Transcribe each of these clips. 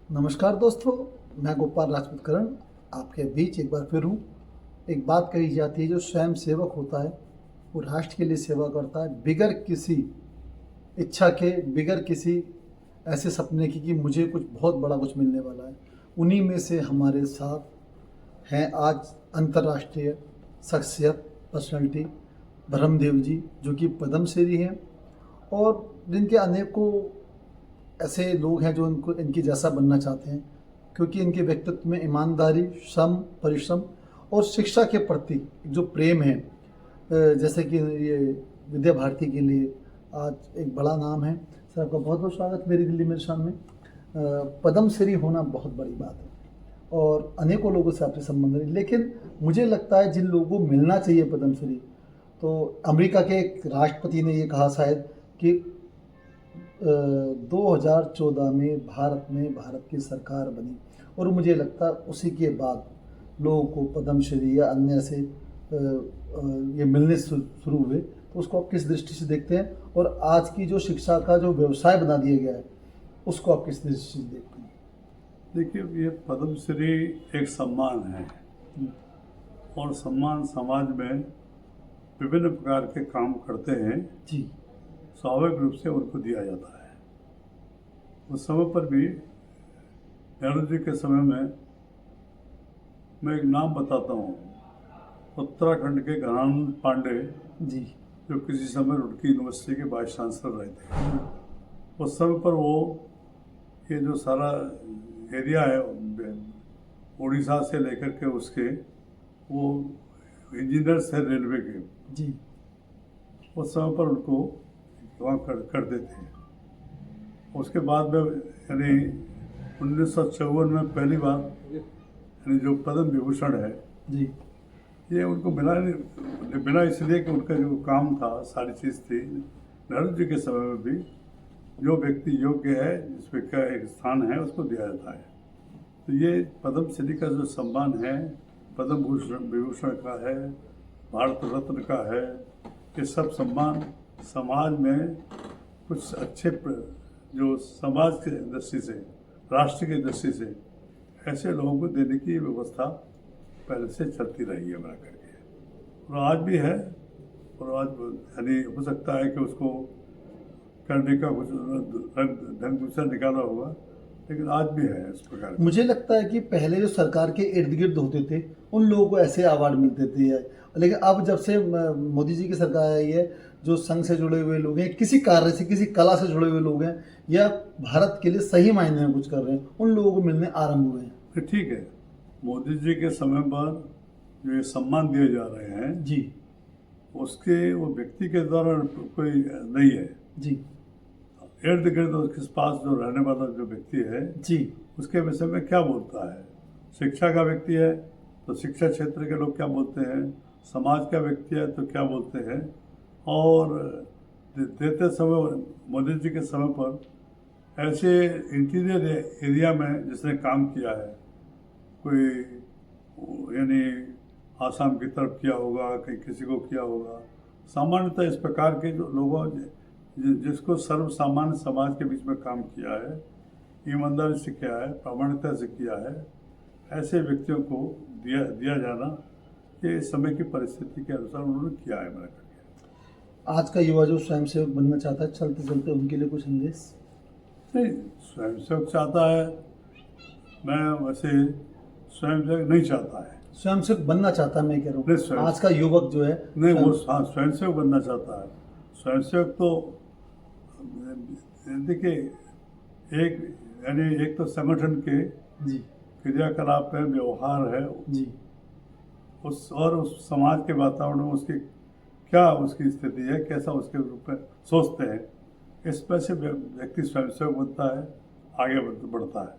नमस्कार दोस्तों, मैं गोपाल राजपूत करण आपके बीच एक बार फिर हूँ। एक बात कही जाती है, जो स्वयं सेवक होता है वो राष्ट्र के लिए सेवा करता है, बिगर किसी इच्छा के, बिगर किसी ऐसे सपने की कि मुझे कुछ बहुत बड़ा कुछ मिलने वाला है। उन्हीं में से हमारे साथ हैं आज अंतर्राष्ट्रीय शख्सियत, पर्सनैलिटी ब्रह्मदेव जी, जो कि पद्मश्री हैं और जिनके अनेकों ऐसे लोग हैं जो इनको इनकी जैसा बनना चाहते हैं, क्योंकि इनके व्यक्तित्व में ईमानदारी, श्रम, परिश्रम और शिक्षा के प्रति जो प्रेम है। जैसे कि ये विद्या भारती के लिए आज एक बड़ा नाम है। सर, आपका बहुत बहुत स्वागत मेरी दिल्ली मेरे सामने। पद्मश्री होना बहुत बड़ी बात है और अनेकों लोगों से आपसे संबंध है, लेकिन मुझे लगता है जिन लोगों को मिलना चाहिए पद्मश्री, तो अमेरिका के एक राष्ट्रपति ने ये कहा शायद कि 2014 में भारत की सरकार बनी और मुझे लगता है उसी के बाद लोगों को पद्मश्री या अन्य से ये मिलने शुरू हुए। तो उसको आप किस दृष्टि से देखते हैं, और आज की जो शिक्षा का जो व्यवसाय बना दिया गया है उसको आप किस दृष्टि से देखते हैं? देखिए, ये पद्मश्री एक सम्मान है और सम्मान समाज में विभिन्न प्रकार के काम करते हैं जी, स्वाभाविक रूप से उनको दिया जाता है। उस समय पर भी नेहरू जी के समय में मैं एक नाम बताता हूँ, उत्तराखंड के घनानंद पांडे जी, जो किसी समय रुड़की यूनिवर्सिटी के वाइस चांसलर रहे थे। उस समय पर वो ये जो सारा एरिया है उड़ीसा से लेकर के उसके, वो इंजीनियर्स थे रेलवे के। जी, उस समय पर उनको वहाँ करते थे। उसके बाद में यानी 1954 में पहली बार यानी जो पद्म विभूषण है, जी, ये उनको मिला इसलिए कि उनका जो काम था, सारी चीज़ थी। नेहरू जी के समय में भी जो व्यक्ति योग्य है, जिसमें का एक स्थान है, उसको दिया जाता है। तो ये पद्मश्री का जो सम्मान है, पद्म विभूषण का है, भारत रत्न का है, ये सब सम्मान समाज में कुछ अच्छे जो समाज के दृष्टि से, राष्ट्र की दृष्टि से ऐसे लोगों को देने की व्यवस्था पहले से चलती रही है बना करके, और आज भी है। और आज यानी हो सकता है कि उसको करने का कुछ ढंग दूसरा निकाला होगा, लेकिन आज भी है इस प्रकार। मुझे लगता है कि पहले जो सरकार के इर्द गिर्द होते थे उन लोगों को ऐसे अवार्ड मिलते थे, लेकिन अब जब से मोदी जी की सरकार आई है, जो संघ से जुड़े हुए लोग हैं, किसी कार्य से, किसी कला से जुड़े हुए लोग हैं, या भारत के लिए सही मायने में कुछ कर रहे हैं, उन लोगों को मिलने आरंभ हुए हैं। तो ठीक है, मोदी जी के समय पर जो ये सम्मान दिए जा रहे हैं जी, उसके वो व्यक्ति के द्वारा कोई नहीं है। जी, इर्द गिर्द उसके पास जो रहने वाला जो व्यक्ति है, जी, उसके विषय में क्या बोलता है। शिक्षा का व्यक्ति है तो शिक्षा क्षेत्र के लोग क्या बोलते हैं, समाज का व्यक्ति है तो क्या बोलते हैं। और देते समय मोदी जी के समय पर ऐसे इंटीरियर एरिया में जिसने काम किया है, कोई यानी आसाम की तरफ किया होगा, कहीं किसी को किया होगा, सामान्यतः इस प्रकार के जो लोगों जिसको सर्व सामान्य समाज के बीच में काम किया है, ईमानदारी से किया है, प्रामाणिकता से किया है, ऐसे व्यक्तियों को दिया जाना ये समय की परिस्थिति के अनुसार उन्होंने किया है। मेरा करके आज का युवा जो स्वयंसेवक बनना चाहता है, चलते चलते उनके लिए कुछ संदेश? नहीं, स्वयंसेवक चाहता है, मैं वैसे स्वयंसेवक नहीं चाहता है। स्वयंसेवक बनना चाहता है, मैं कह रहा नहीं, हूँ आज का युवक जो है नहीं, वो हाँ स्वयंसेवक बनना चाहता है। स्वयंसेवक तो देखिए, एक तो संगठन के जी, क्रियाकलाप है, व्यवहार है, जी, उस समाज के वातावरण में उसकी क्या उसकी स्थिति है, कैसा उसके रूप में सोचते हैं, इसमें से व्यक्ति स्वयंसेवक बनता है, आगे बढ़ता है।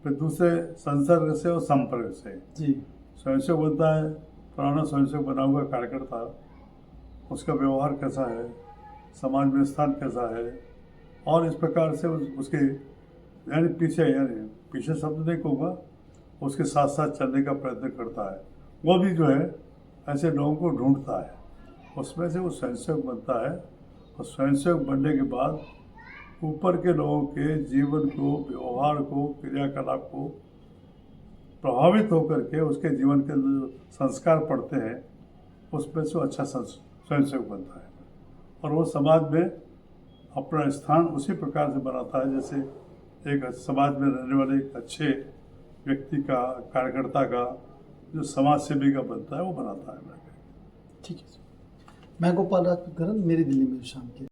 फिर दूसरे संसर्ग से और संपर्क से जी, स्वयंसेवक बनता है। पुराना स्वयंसेवक बना हुआ कार्यकर्ता, उसका व्यवहार कैसा है, समाज में स्थान कैसा है, और इस प्रकार से उसके यानी पीछे शब्द नहीं कहूँगा, उसके साथ साथ चलने का प्रयत्न करता है। वो भी जो है ऐसे लोगों को ढूंढता है, उसमें से वो स्वयंसेवक बनता है। और स्वयंसेवक बनने के बाद ऊपर के लोगों के जीवन को, व्यवहार को, क्रियाकलाप को प्रभावित होकर के उसके जीवन के अंदर जो संस्कार पड़ते हैं उसमें से अच्छा स्वयंसेवक बनता है और वो समाज में अपना स्थान उसी प्रकार से बनाता है जैसे एक समाज में रहने वाले एक अच्छे व्यक्ति का, कार्यकर्ता का, जो समाज सेवी का बनता है वो बनाता है। ठीक है सर। मैं गोपाल राजपूत करन, मेरी दिल्ली में शाम के